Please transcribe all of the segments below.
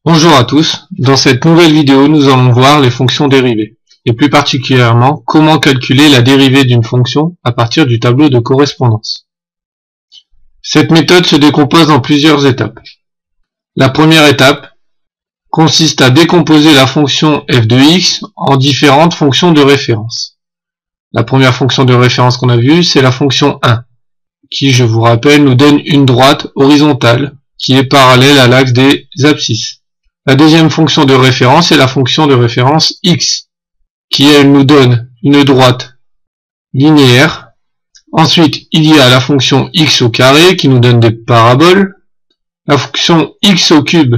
Bonjour à tous, dans cette nouvelle vidéo nous allons voir les fonctions dérivées, et plus particulièrement comment calculer la dérivée d'une fonction à partir du tableau de correspondance. Cette méthode se décompose en plusieurs étapes. La première étape consiste à décomposer la fonction f de x en différentes fonctions de référence. La première fonction de référence qu'on a vue, c'est la fonction 1, qui, je vous rappelle, nous donne une droite horizontale qui est parallèle à l'axe des abscisses. La deuxième fonction de référence est la fonction de référence x, qui elle nous donne une droite linéaire. Ensuite, il y a la fonction x au carré qui nous donne des paraboles, la fonction x au cube,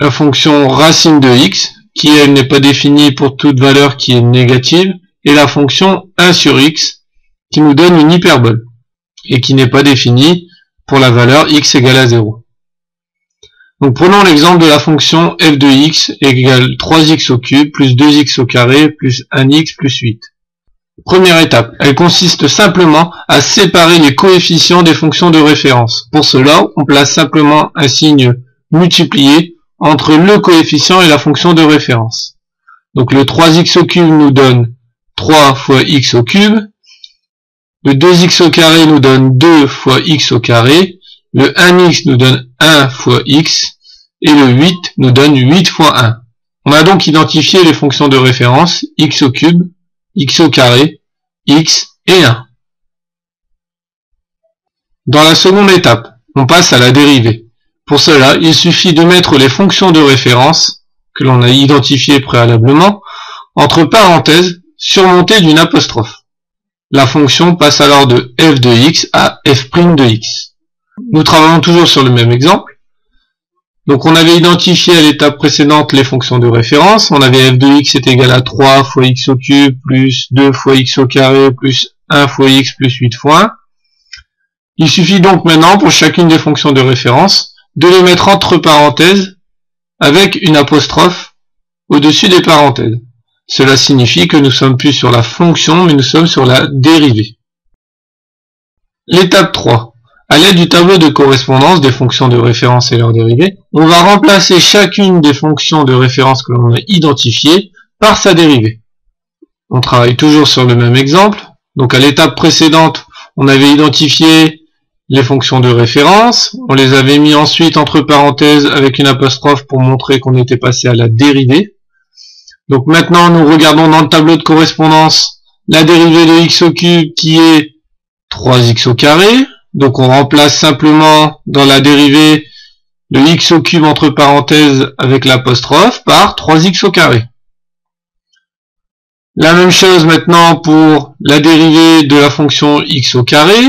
la fonction racine de x, qui elle n'est pas définie pour toute valeur qui est négative, et la fonction 1 sur x, qui nous donne une hyperbole, et qui n'est pas définie pour la valeur x égale à 0. Donc prenons l'exemple de la fonction f de x égale 3x au cube plus 2x au carré plus 1x plus 8. Première étape, elle consiste simplement à séparer les coefficients des fonctions de référence. Pour cela, on place simplement un signe multiplié entre le coefficient et la fonction de référence. Donc le 3x au cube nous donne 3 fois x au cube, le 2x au carré nous donne 2 fois x au carré, le 1x nous donne 1 fois x, et le 8 nous donne 8 fois 1. On a donc identifié les fonctions de référence x au cube, x au carré, x et 1. Dans la seconde étape, on passe à la dérivée. Pour cela, il suffit de mettre les fonctions de référence, que l'on a identifiées préalablement, entre parenthèses surmontées d'une apostrophe. La fonction passe alors de f de x à f' de x. Nous travaillons toujours sur le même exemple. Donc on avait identifié à l'étape précédente les fonctions de référence. On avait f de x est égal à 3 fois x au cube plus 2 fois x au carré plus 1 fois x plus 8 fois 1. Il suffit donc maintenant pour chacune des fonctions de référence de les mettre entre parenthèses avec une apostrophe au-dessus des parenthèses. Cela signifie que nous sommes plus sur la fonction mais nous sommes sur la dérivée. L'étape 3. À l'aide du tableau de correspondance des fonctions de référence et leurs dérivées, on va remplacer chacune des fonctions de référence que l'on a identifiées par sa dérivée. On travaille toujours sur le même exemple. Donc à l'étape précédente, on avait identifié les fonctions de référence, on les avait mis ensuite entre parenthèses avec une apostrophe pour montrer qu'on était passé à la dérivée. Donc maintenant, nous regardons dans le tableau de correspondance la dérivée de x au cube qui est 3x au carré. Donc on remplace simplement dans la dérivée le x au cube entre parenthèses avec l'apostrophe par 3x au carré. La même chose maintenant pour la dérivée de la fonction x au carré.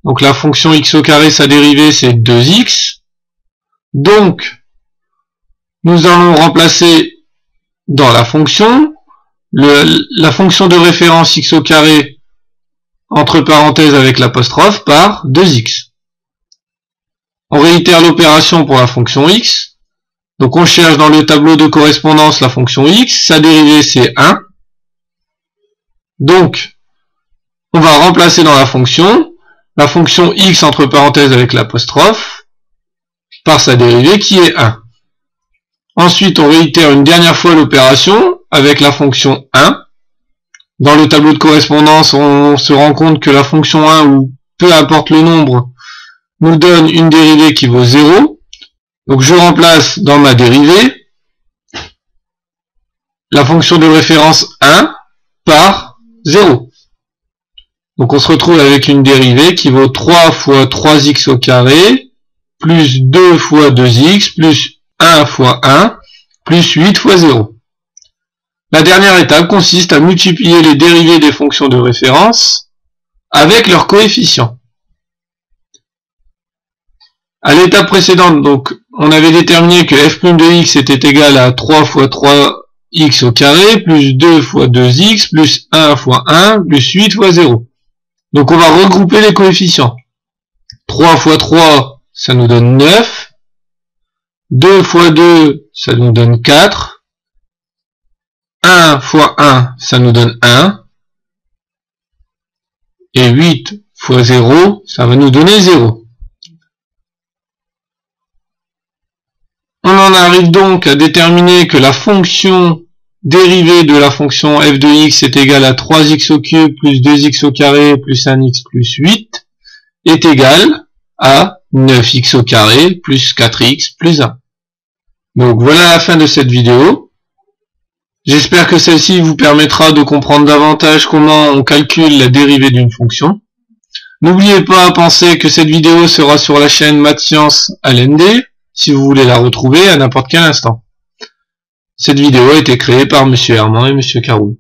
Donc la fonction x au carré, sa dérivée c'est 2x. Donc nous allons remplacer dans la fonction la fonction de référence x au carré entre parenthèses avec l'apostrophe par 2x. On réitère l'opération pour la fonction x. Donc on cherche dans le tableau de correspondance la fonction x, sa dérivée c'est 1. Donc on va remplacer dans la fonction x entre parenthèses avec l'apostrophe par sa dérivée qui est 1. Ensuite on réitère une dernière fois l'opération avec la fonction 1. Dans le tableau de correspondance, on se rend compte que la fonction 1, ou peu importe le nombre, nous donne une dérivée qui vaut 0. Donc je remplace dans ma dérivée la fonction de référence 1 par 0. Donc on se retrouve avec une dérivée qui vaut 3 fois 3x au carré, plus 2 fois 2x, plus 1 fois 1, plus 8 fois 0. La dernière étape consiste à multiplier les dérivées des fonctions de référence avec leurs coefficients. À l'étape précédente, donc, on avait déterminé que f' de x était égal à 3 fois 3x au carré, plus 2 fois 2x, plus 1 fois 1, plus 8 fois 0. Donc on va regrouper les coefficients. 3 fois 3, ça nous donne 9. 2 fois 2, ça nous donne 4. 1 fois 1, ça nous donne 1. Et 8 fois 0, ça va nous donner 0. On en en arrive donc à déterminer que la fonction dérivée de la fonction f de x est égale à 3x au cube plus 2x au carré plus 1x plus 8 est égale à 9x au carré plus 4x plus 1. Donc voilà la fin de cette vidéo. J'espère que celle-ci vous permettra de comprendre davantage comment on calcule la dérivée d'une fonction. N'oubliez pas à penser que cette vidéo sera sur la chaîne Maths Sciences à l'ND, si vous voulez la retrouver à n'importe quel instant. Cette vidéo a été créée par M. Herman et M. Caroul.